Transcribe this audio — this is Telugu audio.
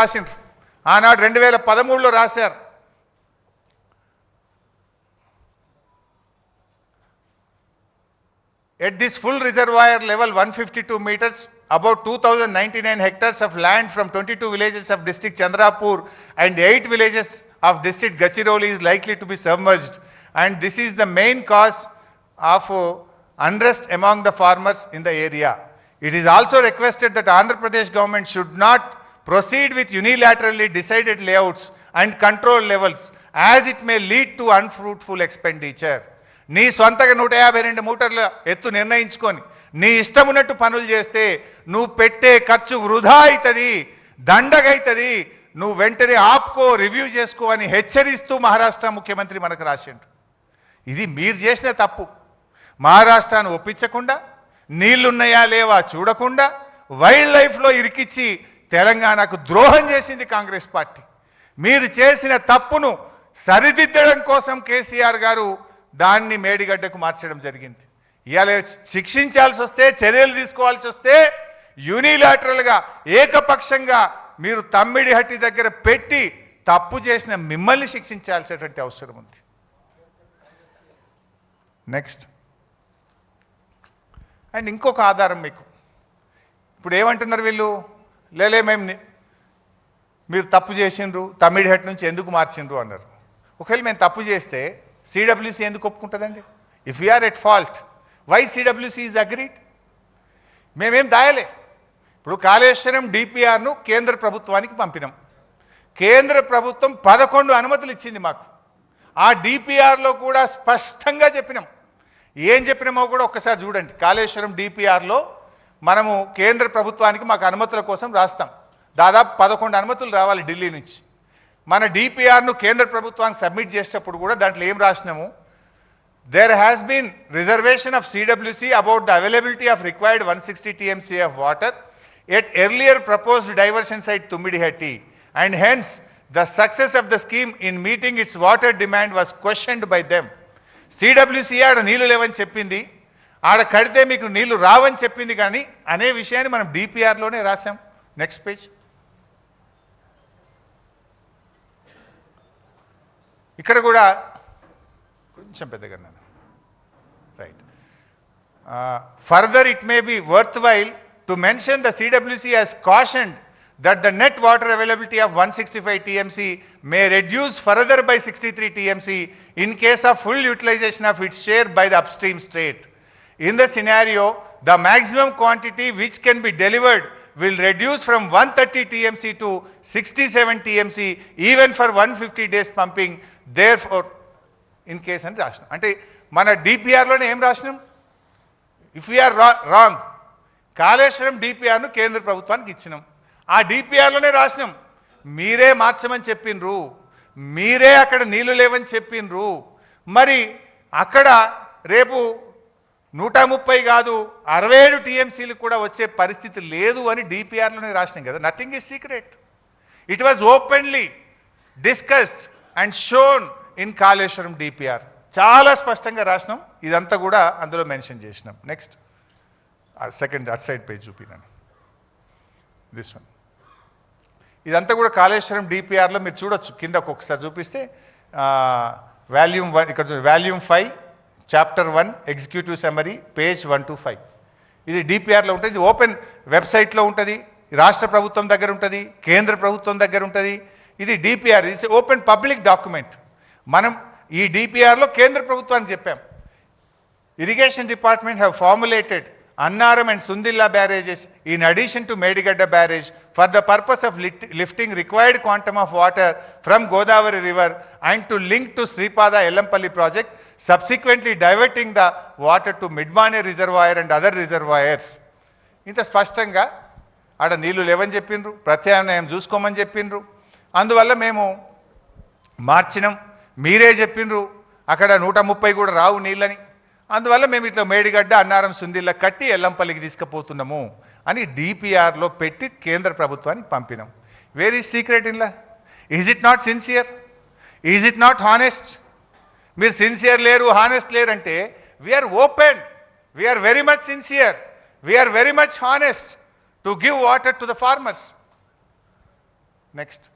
రాసిండ్రు. ఆనాడు 2013లో రాశారు. At this full reservoir level 152 meters, about 2099 hectares of land from 22 villages of district Chandrapur and 8 villages of district Gachiroli is likely to be submerged, and this is the main cause of unrest among the farmers in the area. It is also requested that Andhra Pradesh government should not proceed with unilaterally decided layouts and control levels, as it may lead to unfruitful expenditure. నీ సొంతగా 152 మీటర్ల ఎత్తు నిర్ణయించుకొని నీ ఇష్టమున్నట్టు పనులు చేస్తే నువ్వు పెట్టే ఖర్చు వృధా అవుతుంది, దండగవుతుంది. నువ్వు వెంటనే ఆపుకో, రివ్యూ చేసుకో అని హెచ్చరిస్తూ మహారాష్ట్ర ముఖ్యమంత్రి మనకు రాసిండు. ఇది మీరు చేసిన తప్పు. మహారాష్ట్రను ఒప్పించకుండా, నీళ్లున్నాయా లేవా చూడకుండా, వైల్డ్ లైఫ్లో ఇరికిచ్చి తెలంగాణకు ద్రోహం చేసింది కాంగ్రెస్ పార్టీ. మీరు చేసిన తప్పును సరిదిద్దడం కోసం కేసీఆర్ గారు దాన్ని మేడిగడ్డకు మార్చడం జరిగింది. ఇవాళ శిక్షించాల్సి వస్తే, చర్యలు తీసుకోవాల్సి వస్తే యూనిలాటరల్గా ఏకపక్షంగా మీరు తమ్మిడిహట్టి దగ్గర పెట్టి తప్పు చేసిన మిమ్మల్ని శిక్షించాల్సినటువంటి అవసరం ఉంది. నెక్స్ట్ అండ్ ఇంకొక ఆధారం మీకు. ఇప్పుడు ఏమంటున్నారు వీళ్ళు, లేలే మేము మీరు తప్పు చేసిండ్రు, తమ్మిడిహట్టి నుంచి ఎందుకు మార్చిండ్రు అన్నారు. ఒకవేళ మేము తప్పు చేస్తే సిడబ్ల్యూసీ ఎందుకు ఒప్పుకుంటుందండి? If you're at fault, why CWC is agreed? మేమేం దాయలే. ఇప్పుడు కాళేశ్వరం డిపిఆర్ను కేంద్ర ప్రభుత్వానికి పంపినాం. కేంద్ర ప్రభుత్వం 11 అనుమతులు ఇచ్చింది మాకు. ఆ డిపిఆర్లో కూడా స్పష్టంగా చెప్పినాం. ఏం చెప్పినామో కూడా ఒక్కసారి చూడండి. కాళేశ్వరం డిపిఆర్లో మనము కేంద్ర ప్రభుత్వానికి మాకు అనుమతుల కోసం రాస్తాం. దాదాపు 11 అనుమతులు రావాలి ఢిల్లీ నుంచి. మన డిపిఆర్ను కేంద్ర ప్రభుత్వానికి సబ్మిట్ చేసేటప్పుడు కూడా దాంట్లో ఏం రాసినాము, there has been reservation of CWC about the availability of required 160 TMC of water at earlier proposed diversion site Tummidihatti, and hence the success of the scheme in meeting its water demand was questioned by them. CWC ఆడ నీళ్లు లేవని చెప్పింది, ఆడ కడితే మీకు నీళ్లు రావని చెప్పింది, కానీ అనే విషయాన్ని మనం డిపిఆర్లోనే రాసాం. Next page. ఇక్కడ కూడా కొంచెం పెద్దగా right. Further it may be worth while to mention the CWC has cautioned that the net water availability of 165 TMC may reduce further by 63 TMC in case of full utilization of its share by the upstream state. In the scenario, the maximum quantity which can be delivered will reduce from 130 TMC to 67 TMC even for 150 days pumping. Therefore, in case and రాష్ట్రం అంటే మన డిపిఆర్లోనే ఏం రాసినాం, ఇఫ్ వీఆర్ రాంగ్, కాళేశ్వరం డిపిఆర్ను కేంద్ర ప్రభుత్వానికి ఇచ్చినాం. ఆ డిపిఆర్లోనే రాసినాం, మీరే మార్చమని చెప్పిండ్రు, మీరే అక్కడ నీళ్లు లేవని చెప్పిండ్రు. మరి అక్కడ రేపు 130 కాదు 67 TMCలు కూడా వచ్చే పరిస్థితి లేదు అని డిపిఆర్లోనే రాసినాం కదా. Nothing is secret. It was openly discussed and shown in Kaleshwaram DPR. చాలా స్పష్టంగా రాసినాం. ఇదంతా కూడా అందులో మెన్షన్ చేసినాం. Next second at side page చూపినాను, దిస్ వన్. ఇదంతా కూడా కాళేశ్వరం డిపిఆర్లో మీరు చూడొచ్చు. కింద ఒక్కొక్కసారి చూపిస్తే వాల్యూమ్ 1, ఇక్కడ volume 5 chapter 1 executive summary page 1 to 5. ఇది డిపిఆర్లో ఉంటుంది. ఇది ఓపెన్ వెబ్సైట్లో ఉంటుంది. రాష్ట్ర ప్రభుత్వం దగ్గర ఉంటుంది, కేంద్ర ప్రభుత్వం దగ్గర ఉంటుంది. ఇది డిపిఆర్, ఇది ఓపెన్ పబ్లిక్ డాక్యుమెంట్. మనం ఈ డిపిఆర్లో కేంద్ర ప్రభుత్వానికి చెప్పాం, irrigation department have formulated Annaram and Sundilla barrages in addition to Medigadda barrage for the purpose of lifting required quantum of water from Godavari river and to link to Sripada Ellampalli project, subsequently diverting the water to Midmane reservoir and other reservoirs. ఇంత స్పష్టంగా ఆడ నీళ్లు లేవని చెప్పిండ్రు, ప్రత్యామ్నాయం చూసుకోమని చెప్పిండ్రు. అందువల్ల మేము మార్చినాం. మీరే చెప్పిండ్రు అక్కడ 130 కూడా రావు నీళ్ళని. అందువల్ల మేము ఇట్లా మేడిగడ్డ, అన్నారం, సుందిల్ల కట్టి ఎల్లంపల్లికి తీసుకుపోతున్నాము అని డిపిఆర్లో పెట్టి కేంద్ర ప్రభుత్వానికి పంపినాం. వేర్ ఈజ్ సీక్రెట్ ఇన్లా? Is it not sincere? Is it not honest? మీరు సిన్సియర్ లేరు, హానెస్ట్ లేరు అంటే we're open, we're very much sincere, we're very much honest to give water to the farmers. Next.